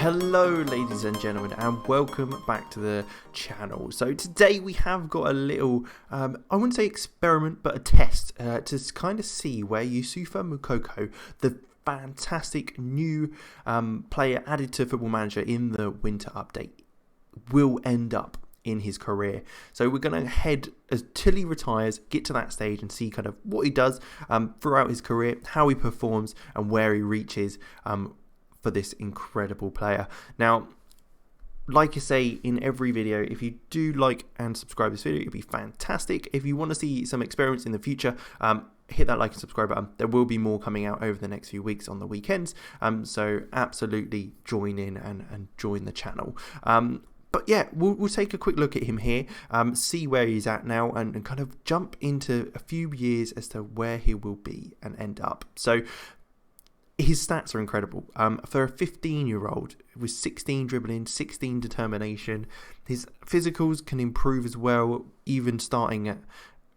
Hello ladies and gentlemen, and welcome back to the channel. So today we have got a little, I wouldn't say experiment, but a test to kind of see where Youssoufa Moukoko, the fantastic new player added to Football Manager in the winter update, will end up in his career. So we're going to head until he retires, get to that stage and see kind of what he does throughout his career, how he performs and where he reaches for this incredible player. Now, like I say in every video, if you do like and subscribe this video, it'd be fantastic. If you want to see some experiments in the future, hit that like and subscribe button. There will be more coming out over the next few weeks on the weekends, so absolutely join in and join the channel. But yeah, we'll take a quick look at him here, see where he's at now, and kind of jump into a few years as to where he will be and end up. So his stats are incredible. For a 15-year-old with 16 dribbling, 16 determination, his physicals can improve as well, even starting at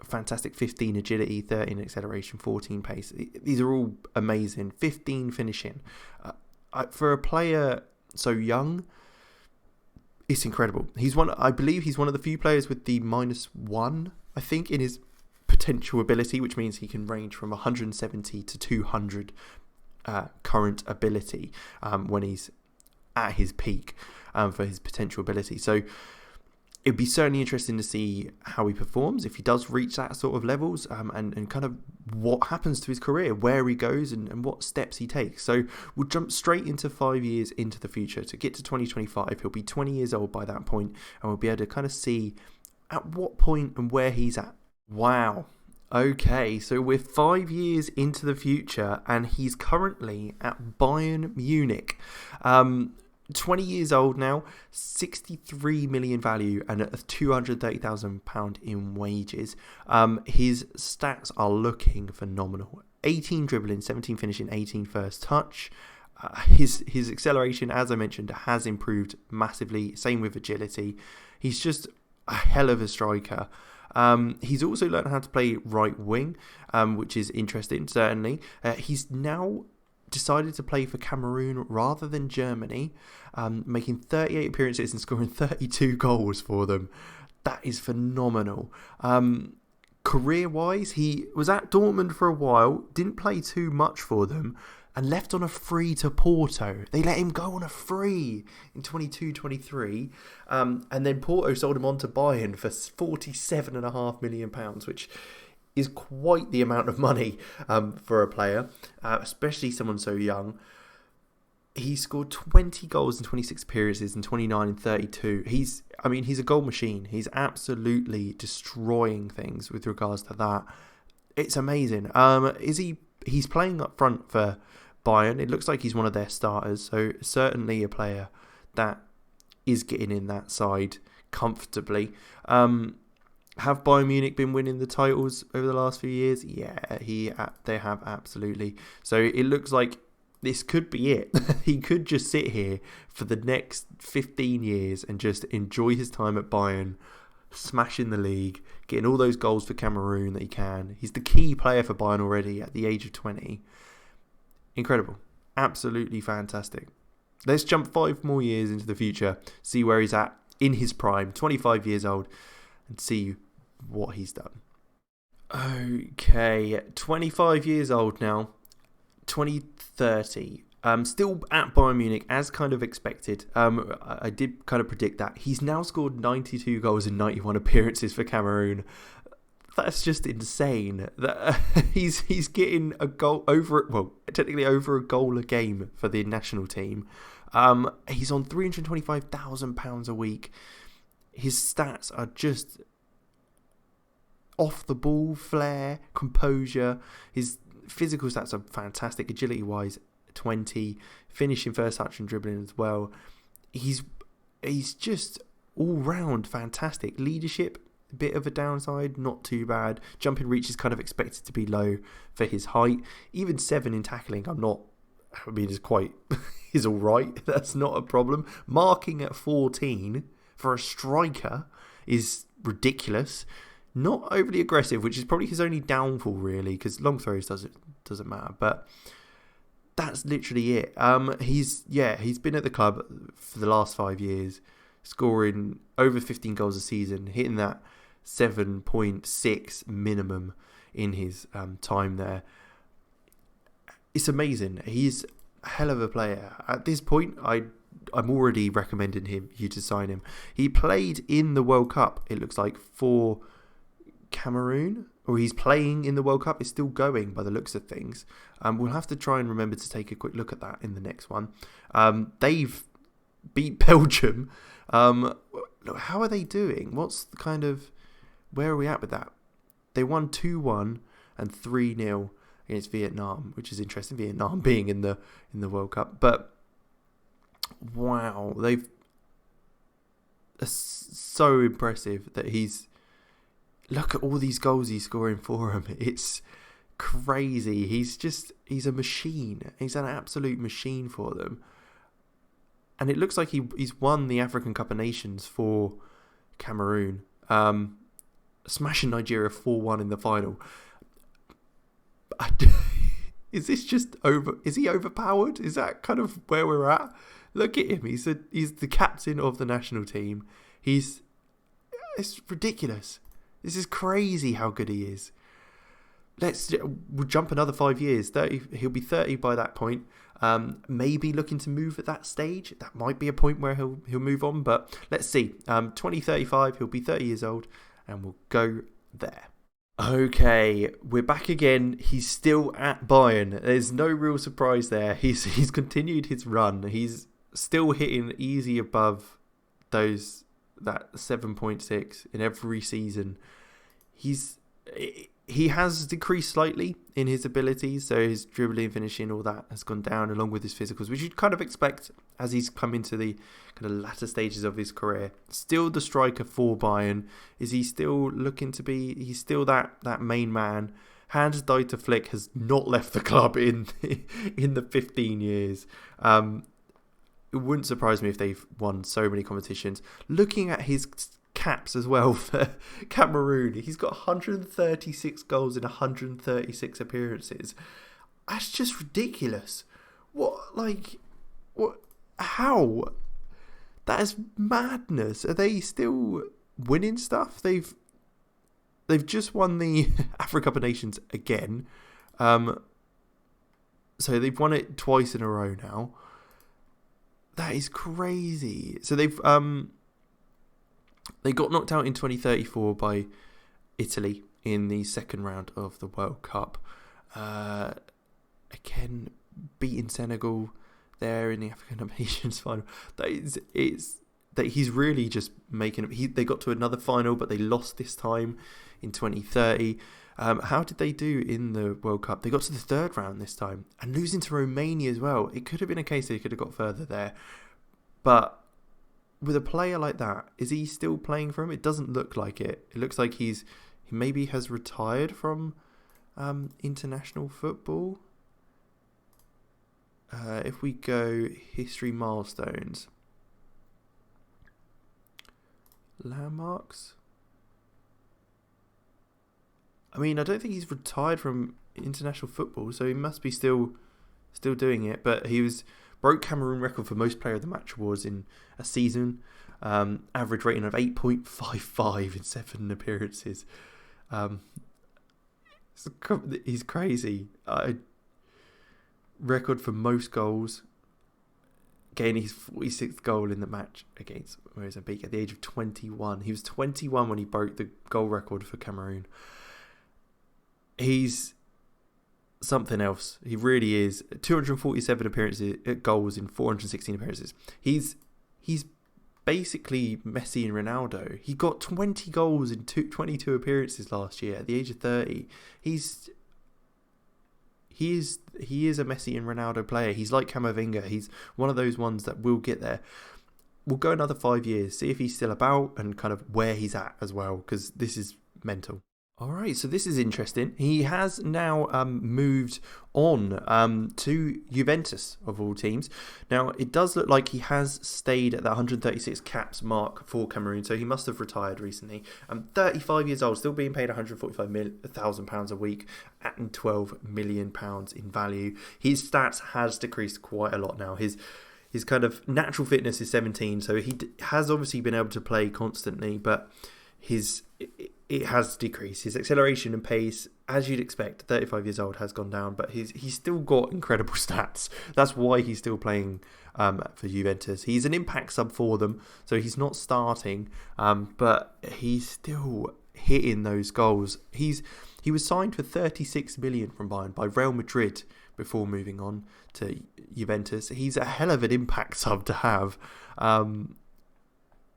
fantastic 15 agility, 13 acceleration, 14 pace. These are all amazing. 15 finishing. For a player so young, it's incredible. I believe he's one of the few players with the -1, I think, in his potential ability, which means he can range from 170 to 200 current ability when he's at his peak for his potential ability. So it'd be certainly interesting to see how he performs if he does reach that sort of levels, and kind of what happens to his career, where he goes and what steps he takes. So we'll jump straight into 5 years into the future. To get to 2025, he'll be 20 years old by that point, and we'll be able to kind of see at what point and where he's at. Wow. Okay, so we're 5 years into the future and he's currently at Bayern Munich. 20 years old now, 63 million value and £230,000 in wages. His stats are looking phenomenal. 18 dribbling, 17 finishing, 18 first touch. His acceleration, as I mentioned, has improved massively. Same with agility. He's just a hell of a striker. He's also learned how to play right wing, which is interesting, certainly. He's now decided to play for Cameroon rather than Germany, making 38 appearances and scoring 32 goals for them. That is phenomenal. Career-wise, he was at Dortmund for a while, didn't play too much for them, and left on a free to Porto. They let him go on a free in 22-23. And then Porto sold him on to Bayern for £47.5 million, which is quite the amount of money for a player, especially someone so young. He scored 20 goals in 26 appearances and 29 in 32. He's a goal machine. He's absolutely destroying things with regards to that. It's amazing. He's playing up front for Bayern. It looks like he's one of their starters, so certainly a player that is getting in that side comfortably. Have Bayern Munich been winning the titles over the last few years? Yeah, they have, absolutely. So it looks like this could be it. He could just sit here for the next 15 years and just enjoy his time at Bayern, smashing the league, getting all those goals for Cameroon that he can. He's the key player for Bayern already at the age of 20. Incredible. Absolutely fantastic. Let's jump 5 more years into the future, see where he's at in his prime, 25 years old, and see what he's done. Okay, 25 years old now, 2030. Still at Bayern Munich, as kind of expected. I did kind of predict that. He's now scored 92 goals in 91 appearances for Cameroon. That's just insane. That he's getting a goal technically over a goal a game for the national team. He's on £325,000 a week. His stats are just off the ball, flair, composure. His physical stats are fantastic. Agility wise, 20, finishing, first touch and dribbling as well. He's just all round fantastic. Leadership, bit of a downside, not too bad. Jumping reach is kind of expected to be low for his height. Even 7 in tackling, is all right. That's not a problem. Marking at 14 for a striker is ridiculous. Not overly aggressive, which is probably his only downfall really, because long throws doesn't matter. But that's literally it. He's been at the club for the last 5 years, scoring over 15 goals a season, hitting that 7.6 minimum in his time there. It's amazing. He's a hell of a player. At this point, I'm already recommending you to sign him. He played in the World Cup, it looks like, for Cameroon, or he's playing in the World Cup. It's still going by the looks of things. We'll have to try and remember to take a quick look at that in the next one. They've beat Belgium. How are they doing? What's the kind of... Where are we at with that? They won 2-1 and 3-0 against Vietnam, which is interesting. Vietnam being in the World Cup. But, wow. They've... So impressive that he's... Look at all these goals he's scoring for him. It's crazy. He's a machine. He's an absolute machine for them. And it looks like he's won the African Cup of Nations for Cameroon. Smashing Nigeria 4-1 in the final. Is this just over? Is he overpowered? Is that kind of where we're at? Look at him. He's the captain of the national team. It's ridiculous. This is crazy how good he is. We'll jump another 5 years. 30, he'll be 30 by that point. Maybe looking to move at that stage. That might be a point where he'll move on. But let's see. 2035, he'll be 30 years old, and we'll go there. Okay, we're back again. He's still at Bayern. There's no real surprise there. He's continued his run. He's still hitting easy above that 7.6 in every season. He has decreased slightly in his abilities, so his dribbling, finishing, all that has gone down along with his physicals, which you'd kind of expect as he's come into the kind of latter stages of his career. Still the striker for Bayern. Is he still looking to be? He's still that main man. Hans-Dieter Flick has not left the club in the 15 years. It wouldn't surprise me if they've won so many competitions. Looking at his caps as well for Cameroon, he's got 136 goals in 136 appearances. That's just ridiculous. How? That is madness. Are they still winning stuff? They've just won the African Cup of Nations again. So they've won it twice in a row now. That is crazy. So they got knocked out in 2034 by Italy in the second round of the World Cup. Again, beating Senegal there in the African Cup of Nations final. He's really just making it. They got to another final, but they lost this time in 2030. How did they do in the World Cup? They got to the third round this time and losing to Romania as well. It could have been a case they could have got further there. But with a player like that, is he still playing for him? It doesn't look like it. It looks like he maybe has retired from international football. If we go history milestones. Landmarks. I mean, I don't think he's retired from international football, so he must be still doing it. But he broke Cameroon record for most player of the match awards in a season. Average rating of 8.55 in 7 appearances. He's crazy. Record for most goals. Gaining his 46th goal in the match against Mozambique at the age of 21. He was 21 when he broke the goal record for Cameroon. He's something else. He really is. 247 appearances, goals in 416 appearances. He's basically Messi and Ronaldo. He got 20 goals in 22 appearances last year at the age of 30. He is a Messi and Ronaldo player. He's like Camavinga. He's one of those ones that will get there. We'll go another 5 years, see if he's still about and kind of where he's at as well, because this is mental. All right, so this is interesting. He has now moved on to Juventus, of all teams. Now, it does look like he has stayed at that 136 caps mark for Cameroon, so he must have retired recently. 35 years old, still being paid £145,000 a week and £12 million in value. His stats has decreased quite a lot now. His kind of natural fitness is 17, so he has obviously been able to play constantly, but it has decreased. His acceleration and pace, as you'd expect, 35 years old, has gone down, but he's still got incredible stats. That's why he's still playing for Juventus. He's an impact sub for them, so he's not starting, but he's still hitting those goals. He was signed for 36 million from Bayern by Real Madrid before moving on to Juventus. He's a hell of an impact sub to have.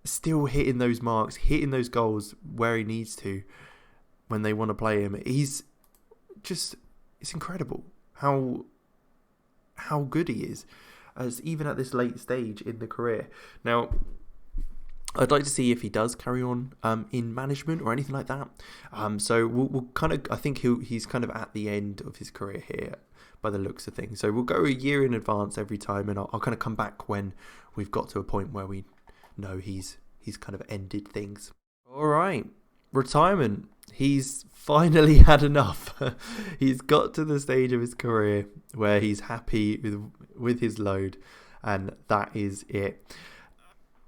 Still hitting those marks, hitting those goals where he needs to when they want to play him. It's incredible how good he is, as even at this late stage in the career. Now, I'd like to see if he does carry on in management or anything like that. So we'll kind of, I think he's kind of at the end of his career here by the looks of things. So we'll go a year in advance every time, and I'll kind of come back when we've got to a point where we know he's kind of ended things. All right, retirement. He's finally had enough. He's got to the stage of his career where he's happy with his load, and that is it.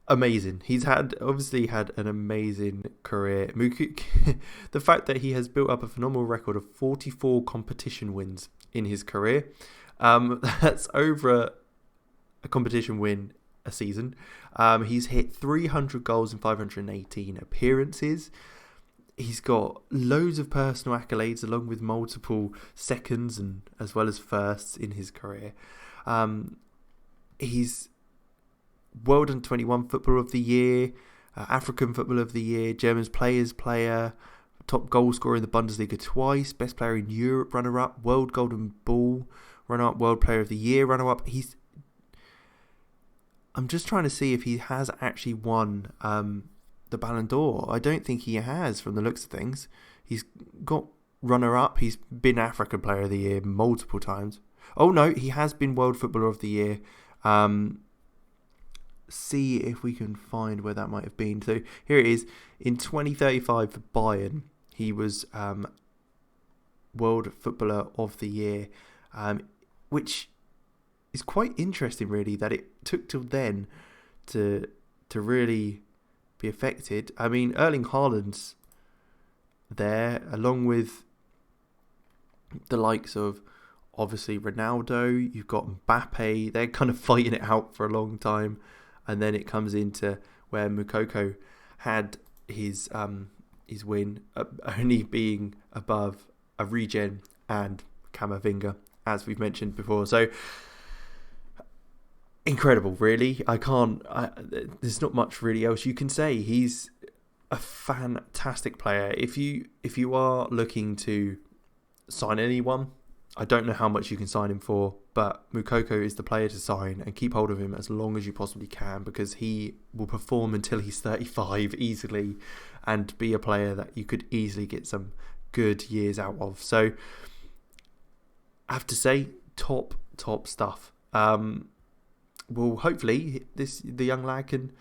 Amazing. He's obviously had an amazing career. The fact that he has built up a phenomenal record of 44 competition wins in his career. That's over a competition win a season. He's hit 300 goals in 518 appearances. He's got loads of personal accolades along with multiple seconds and as well as firsts in his career. He's World Under-21 Footballer of the Year, African Footballer of the Year, German's Players Player, top goal scorer in the Bundesliga twice, best player in Europe runner-up, World Golden Ball runner-up, World Player of the Year runner-up. I'm just trying to see if he has actually won the Ballon d'Or. I don't think he has, from the looks of things. He's got runner-up. He's been African Player of the Year multiple times. Oh no, he has been World Footballer of the Year. See if we can find where that might have been. So here it is. In 2035 for Bayern, he was World Footballer of the Year, which is quite interesting, really, that it took till then to really be affected. I mean, Erling Haaland's there, along with the likes of, obviously, Ronaldo. You've got Mbappe. They're kind of fighting it out for a long time. And then it comes into where Moukoko had his win, only being above a Regen and Camavinga, as we've mentioned before. So, incredible, really. There's not much really else you can say. He's a fantastic player. If you are looking to sign anyone, I don't know how much you can sign him for, but Moukoko is the player to sign and keep hold of him as long as you possibly can, because he will perform until he's 35 easily and be a player that you could easily get some good years out of. So I have to say, top stuff. Well, hopefully the young lad can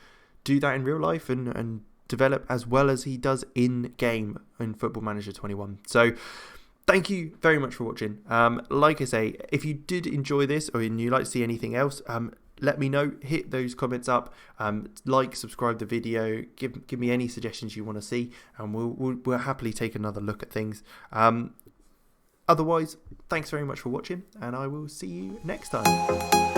do that in real life and develop as well as he does in game in Football Manager 21. So thank you very much for watching. Like I say, if you did enjoy this or you'd like to see anything else, let me know. Hit those comments up. Subscribe the video. Give me any suggestions you want to see, and we'll happily take another look at things. Otherwise, thanks very much for watching, and I will see you next time.